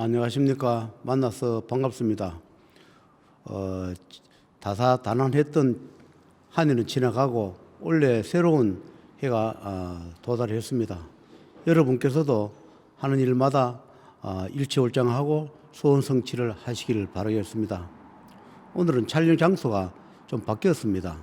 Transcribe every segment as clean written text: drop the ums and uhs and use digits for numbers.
안녕하십니까. 만나서 반갑습니다. 다사다난했던 한 해는 지나가고 올해 새로운 해가 도달했습니다. 여러분께서도 하는 일마다 일취월장하고 소원 성취를 하시기를 바라겠습니다. 오늘은 촬영 장소가 좀 바뀌었습니다.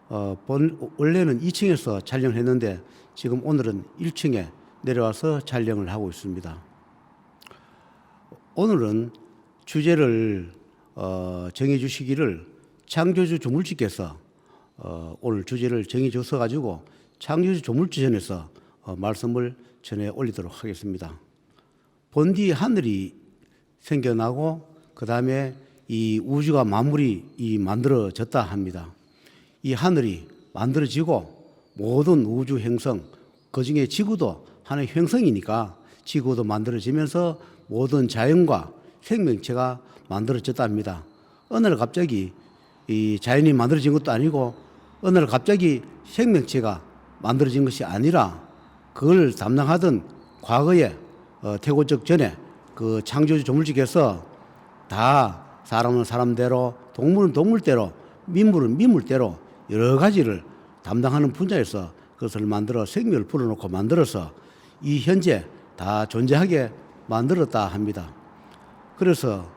원래는 2층에서 촬영했는데 지금 오늘은 1층에 내려와서 촬영을 하고 있습니다. 오늘은 주제를 정해 주시기를 창조주 조물주께서 오늘 주제를 정해 주셔 가지고 창조주 조물주전에서 말씀을 전해 올리도록 하겠습니다. 본디 하늘이 생겨나고 그 다음에 이 우주가 만물이 만들어졌다 합니다. 이 하늘이 만들어지고 모든 우주 행성, 그 중에 지구도 하나의 행성이니까 지구도 만들어지면서 모든 자연과 생명체가 만들어졌다 합니다. 어느 날 갑자기 이 자연이 만들어진 것도 아니고 어느 날 갑자기 생명체가 만들어진 것이 아니라 그걸 담당하던 과거에 태고적 전에 그 창조주 조물주께서 다 사람은 사람대로 동물은 동물대로 민물은 민물대로 여러 가지를 담당하는 분야에서 그것을 만들어 생명을 불어넣고 만들어서 이 현재 다 존재하게 만들었다 합니다. 그래서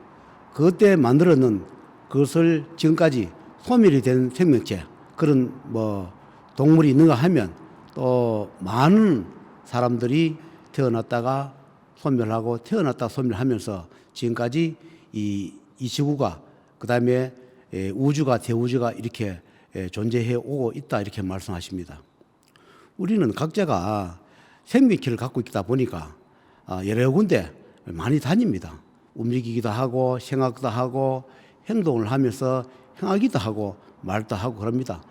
그때 만들었는 그것을 지금까지 소멸이 된 생명체, 그런 동물이 있는가 하면 또 많은 사람들이 태어났다가 소멸하고 태어났다가 소멸하면서 지금까지 이 지구가 그 다음에 우주가 대우주가 이렇게 존재해 오고 있다 이렇게 말씀하십니다. 우리는 각자가 생명체를 갖고 있다 보니까 여러 군데 많이 다닙니다. 움직이기도 하고 생각도 하고 행동을 하면서 행하기도 하고 말도 하고 그럽니다.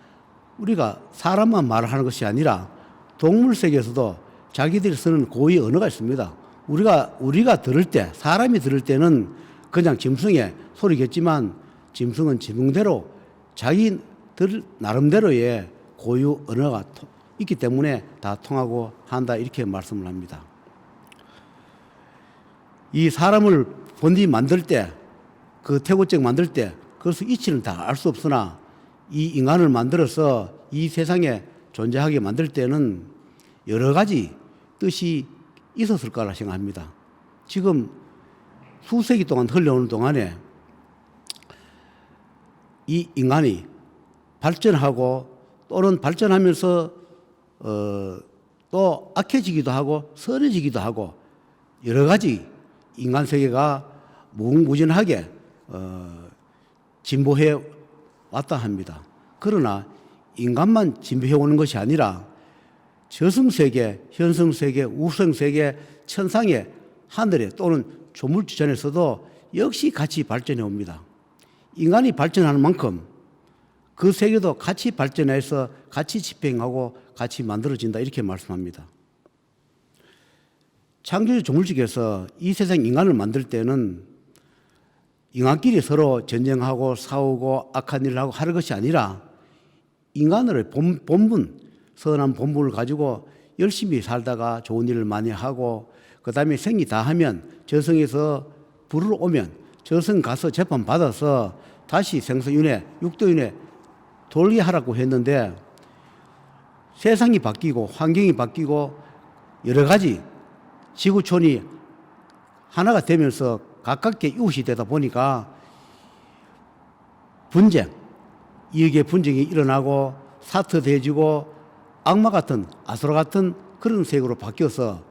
우리가 사람만 말을 하는 것이 아니라 동물 세계에서도 자기들이 쓰는 고유 언어가 있습니다. 우리가 들을 때, 사람이 들을 때는 그냥 짐승의 소리겠지만 짐승은 짐승대로 자기들 나름대로의 고유 언어가 있기 때문에 다 통하고 한다 이렇게 말씀을 합니다. 이 사람을 본디 만들 때, 그 태고적 만들 때 그것의 이치는 다 알 수 없으나 이 인간을 만들어서 이 세상에 존재하게 만들 때는 여러 가지 뜻이 있었을 거라 생각합니다. 지금 수세기 동안 흘러오는 동안에 이 인간이 발전하고 또는 발전하면서 또 악해지기도 하고 선해지기도 하고 여러 가지 인간 세계가 무궁무진하게 진보해 왔다 합니다. 그러나 인간만 진보해 오는 것이 아니라 저승세계, 현성세계, 우성세계, 천상의 하늘에 또는 조물주전에서도 역시 같이 발전해 옵니다. 인간이 발전하는 만큼 그 세계도 같이 발전해서 같이 집행하고 같이 만들어진다 이렇게 말씀합니다. 창조주 조물주께서 이 세상 인간을 만들 때는 인간끼리 서로 전쟁하고 싸우고 악한 일을 하고 하는 것이 아니라 인간으로의 본분, 선한 본분을 가지고 열심히 살다가 좋은 일을 많이 하고 그 다음에 생이 다하면 저승에서 부르러 오면 저승 가서 재판 받아서 다시 생서윤회, 육도윤회 돌게 하라고 했는데 세상이 바뀌고 환경이 바뀌고 여러 가지 지구촌이 하나가 되면서 가깝게 이웃이 되다 보니까 분쟁, 이익의 분쟁이 일어나고 사트돼지고 악마 같은 아수라 같은 그런 세계로 바뀌어서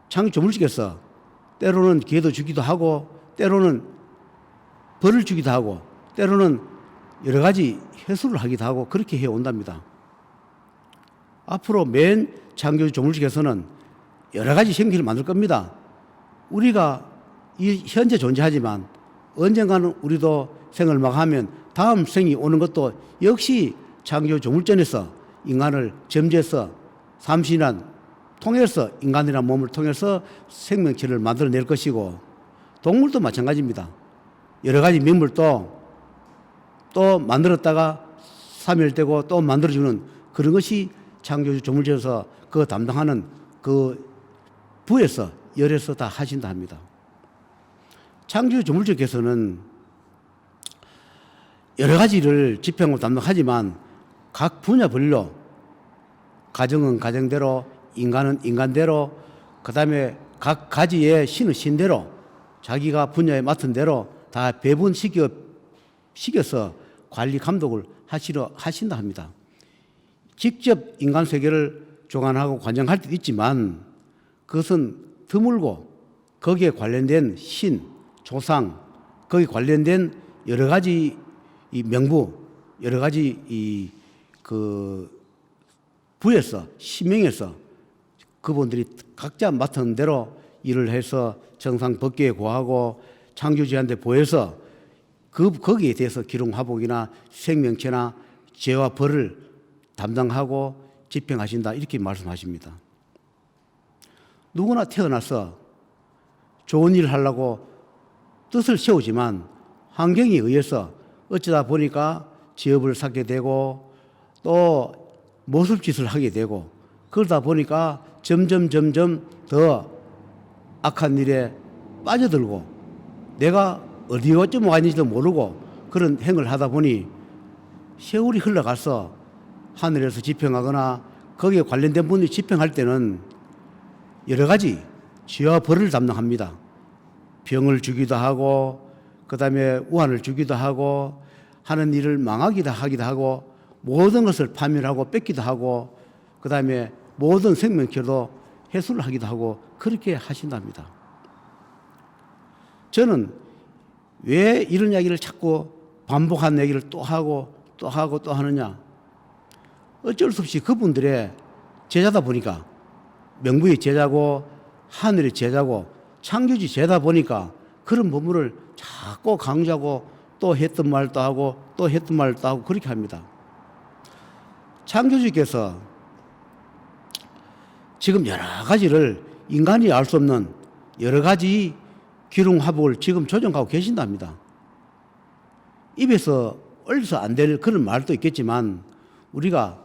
창조 조물주께서 때로는 기회도 주기도 하고 때로는 벌을 주기도 하고 때로는 여러 가지 해수를 하기도 하고 그렇게 해온답니다. 앞으로 맨 창조 조물주께서는 여러 가지 생기를 만들 겁니다. 우리가 현재 존재하지만 언젠가는 우리도 생을 마감하면 다음 생이 오는 것도 역시 창조 조물전에서 인간을 점지해서 삼신한 통해서 인간이라는 몸을 통해서 생명체를 만들어낼 것이고 동물도 마찬가지입니다. 여러 가지 민물도 또 만들었다가 사멸되고 또 만들어주는 그런 것이 창조주 조물주에서 그 담당하는 그 부에서 열에서 다 하신다 합니다. 창조주 조물주께서는 여러 가지를 집행하고 담당하지만 각 분야별로 가정은 가정대로, 인간은 인간대로, 그 다음에 각 가지의 신은 신대로 자기가 분야에 맡은 대로 다 배분시켜서 관리 감독을 하신다 합니다. 직접 인간 세계를 조관하고 관장할 때도 있지만 그것은 드물고 거기에 관련된 신, 조상, 거기에 관련된 여러 가지 이 명부, 여러 가지 부에서, 신명에서 그분들이 각자 맡은 대로 일을 해서 정상 법규에 고하고 창조주한테 보여서 거기에 대해서 기록화복이나 생명체나 죄와 벌을 담당하고 집행하신다 이렇게 말씀하십니다. 누구나 태어나서 좋은 일을 하려고 뜻을 세우지만 환경에 의해서 어쩌다 보니까 지업을 쌓게 되고 또 모술짓을 하게 되고 그러다 보니까 점점 더 악한 일에 빠져들고 내가 어디쯤 와 있는지도 모르고 그런 행을 하다 보니 세월이 흘러가서 하늘에서 집행하거나 거기에 관련된 분들이 집행할 때는 여러 가지 죄와 벌을 담당합니다. 병을 주기도 하고 그 다음에 우환을 주기도 하고 하는 일을 망하기도 하기도 하고 모든 것을 파멸하고 뺏기도 하고 그 다음에 모든 생명체도 해수를 하기도 하고 그렇게 하신답니다. 저는 왜 이런 이야기를 자꾸 반복한 얘기를 또 하고 또 하느냐. 어쩔 수 없이 그분들의 제자다 보니까 명부의 제자고 하늘의 제자고 창조주 제자다 보니까 그런 부분을 자꾸 강조하고 또 했던 말도 하고 또 했던 말도 하고 그렇게 합니다. 창조주께서 지금 여러 가지를 인간이 알 수 없는 여러 가지 기륭화복을 지금 조정하고 계신답니다. 입에서 얼려서 안 될 그런 말도 있겠지만 우리가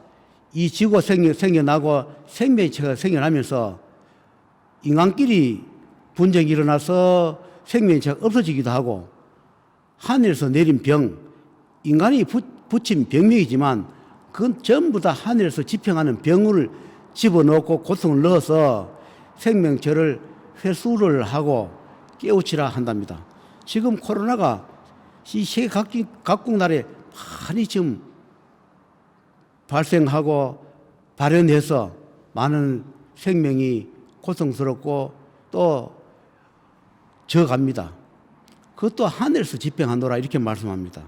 이 지구가 생겨나고 생명체가 생겨나면서 인간끼리 분쟁이 일어나서 생명체가 없어지기도 하고 하늘에서 내린 병, 인간이 붙인 병명이지만 그건 전부 다 하늘에서 집행하는 병을 집어넣고 고통을 넣어서 생명체를 회수를 하고 깨우치라 한답니다. 지금 코로나가 이 세계 각국 나라에 많이 지금 발생하고 발현해서 많은 생명이 고통스럽고 또 져갑니다. 그것도 하늘에서 집행하노라 이렇게 말씀합니다.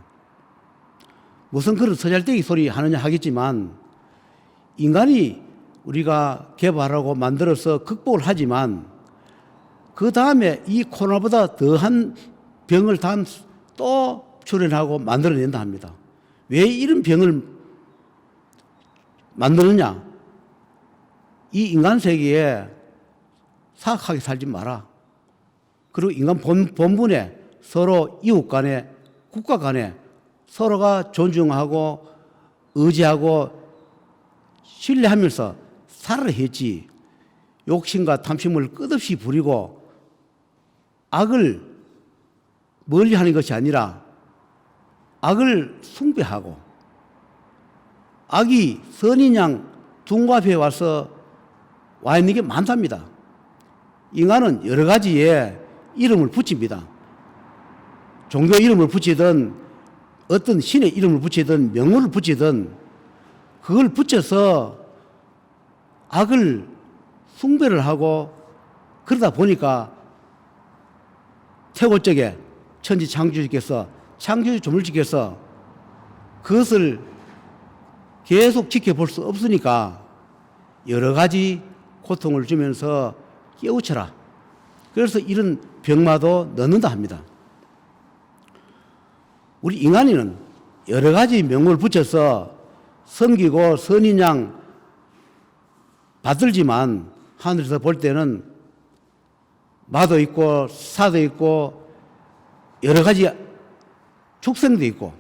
무슨 그런 서잘데기 소리 하느냐 하겠지만 인간이 우리가 개발하고 만들어서 극복을 하지만 그 다음에 이 코로나보다 더한 병을 또 출현하고 만들어낸다 합니다. 왜 이런 병을 만드느냐? 이 인간 세계에 사악하게 살지 마라. 그리고 인간 본분에 서로 이웃 간에 국가 간에 서로가 존중하고 의지하고 신뢰하면서 살아야 했지. 욕심과 탐심을 끝없이 부리고 악을 멀리하는 것이 아니라 악을 숭배하고 악이 선인 양 둔갑해 와서 와 있는 게 많답니다. 인간은 여러 가지의 이름을 붙입니다. 종교 이름을 붙이든 어떤 신의 이름을 붙이든 명호를 붙이든 그걸 붙여서 악을 숭배를 하고 그러다 보니까 태고적에 천지 창조주께서 창조주 조물주께서 그것을 계속 지켜볼 수 없으니까 여러 가지 고통을 주면서 깨우쳐라. 그래서 이런 병마도 넣는다 합니다. 우리 인간이는 여러 가지 명목을 붙여서 섬기고 선인 양 받들지만 하늘에서 볼 때는 마도 있고 사도 있고 여러 가지 축생도 있고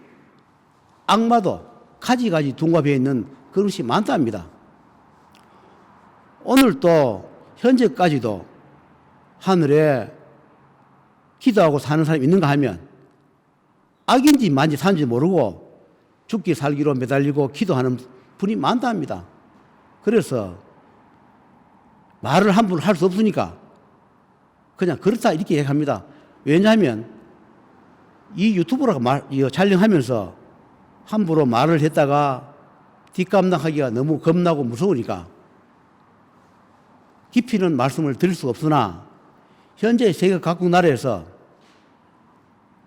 악마도 가지가지 둔갑해 있는 그런 것이 많답니다. 오늘도 현재까지도 하늘에 기도하고 사는 사람이 있는가 하면 악인지 만지 사는지 모르고 죽기 살기로 매달리고 기도하는 분이 많다 합니다. 그래서 말을 함부로 할 수 없으니까 그냥 그렇다 이렇게 얘기합니다. 왜냐하면 이 유튜브라고 촬영하면서 함부로 말을 했다가 뒷감당하기가 너무 겁나고 무서우니까 깊이는 말씀을 드릴 수 없으나 현재 세계 각국 나라에서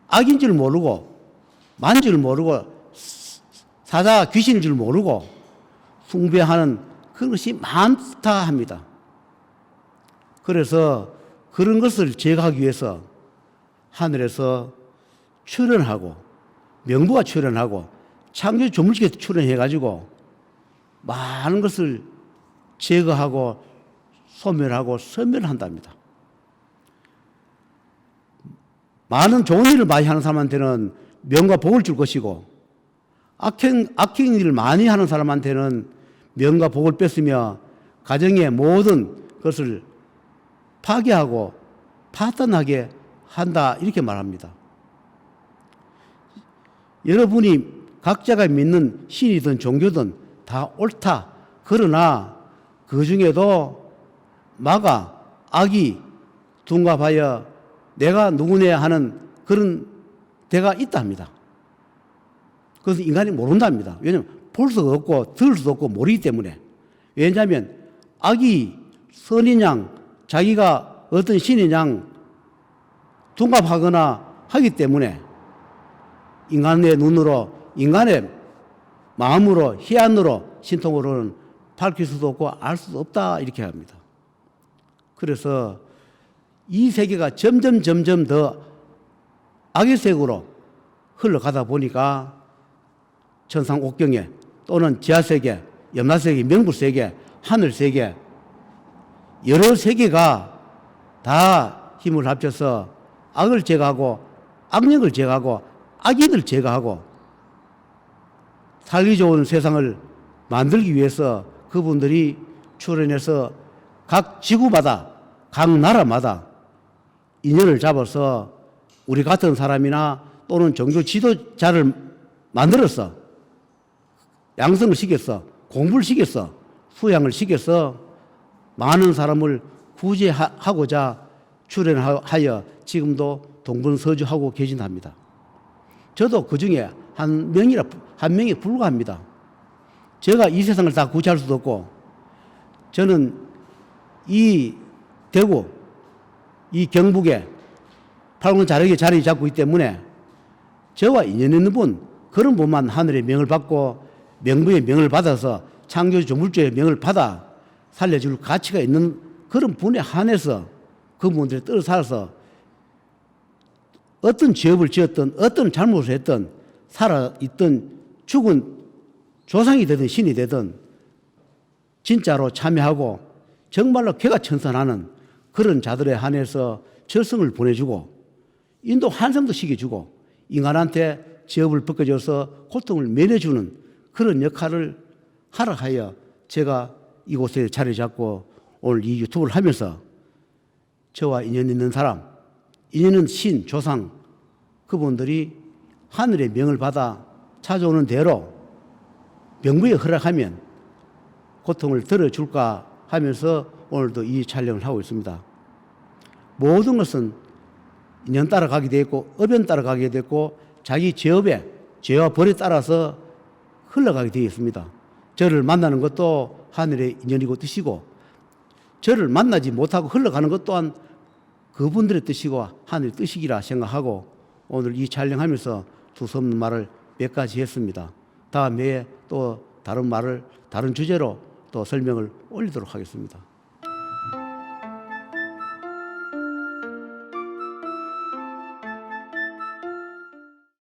악인 줄 모르고 만 줄 모르고 사자 귀신인 줄 모르고 숭배하는 그것이 많다 합니다. 그래서 그런 것을 제거하기 위해서 하늘에서 출현하고 명부가 출현하고 창조 조물주께서 출현해가지고 많은 것을 제거하고 소멸하고 섬멸한답니다. 많은 좋은 일을 많이 하는 사람한테는 명과 복을 줄 것이고 악행 일을 많이 하는 사람한테는 명과 복을 뺏으며 가정의 모든 것을 파괴하고 파탄하게 한다 이렇게 말합니다. 여러분이 각자가 믿는 신이든 종교든 다 옳다. 그러나 그 중에도 마가 악이 둔갑하여 내가 누구냐 하는 그런 데가 있다 합니다. 그것은 인간이 모른답니다. 왜냐하면 볼 수도 없고 들을 수도 없고 모르기 때문에. 왜냐하면 악이 선인 양 자기가 어떤 신인 양 둔갑하거나 하기 때문에 인간의 눈으로 인간의 마음으로 희안으로 신통으로는 밝힐 수도 없고 알 수도 없다 이렇게 합니다. 그래서 이 세계가 점점 더 악의 세계로 흘러가다 보니까 천상 옥경에 또는 지하세계, 염라세계, 명불세계, 하늘세계 여러 세계가 다 힘을 합쳐서 악을 제거하고 악령을 제거하고 악인을 제거하고 살기 좋은 세상을 만들기 위해서 그분들이 출현해서 각 지구마다 각 나라마다 인연을 잡아서 우리 같은 사람이나 또는 종교 지도자를 만들어서 양성을 시켰어, 공부를 시켰어, 수양을 시켜서 많은 사람을 구제하고자 출연하여 지금도 동분서주하고 계신답니다. 저도 그 중에 한 명에 불과합니다. 제가 이 세상을 다 구제할 수도 없고 저는 이 대구, 이 경북에 팔군 자력에 자리 잡고 있기 때문에 저와 인연 있는 분, 그런 분만 하늘의 명을 받고 명부의 명을 받아서 창조주 조물주의 명을 받아 살려줄 가치가 있는 그런 분에 한해서 그분들이 떨어 살아서 어떤 죄업을 지었든 어떤 잘못을 했든 살아있던 죽은 조상이 되든 신이 되든 진짜로 참여하고 정말로 개가천선하는 그런 자들에 한해서 절성을 보내주고 인도 환상도 시켜주고 인간한테 죄업을 벗겨줘서 고통을 면해주는 그런 역할을 하라 하여 제가 이곳에 자리 잡고 오늘 이 유튜브를 하면서 저와 인연 있는 사람, 인연 있는 신, 조상 그분들이 하늘의 명을 받아 찾아오는 대로 명부에 허락하면 고통을 덜어줄까 하면서 오늘도 이 촬영을 하고 있습니다. 모든 것은 인연 따라가게 되었고 업연 따라가게 됐고 자기 죄업에 죄와 벌에 따라서 흘러가게 되어 있습니다. 저를 만나는 것도 하늘의 인연이고 뜻이고 저를 만나지 못하고 흘러가는 것 또한 그분들의 뜻이고 하늘의 뜻이기라 생각하고 오늘 이 촬영하면서 두서없는 말을 몇 가지 했습니다. 다음에 또 다른 말을 다른 주제로 또 설명을 올리도록 하겠습니다.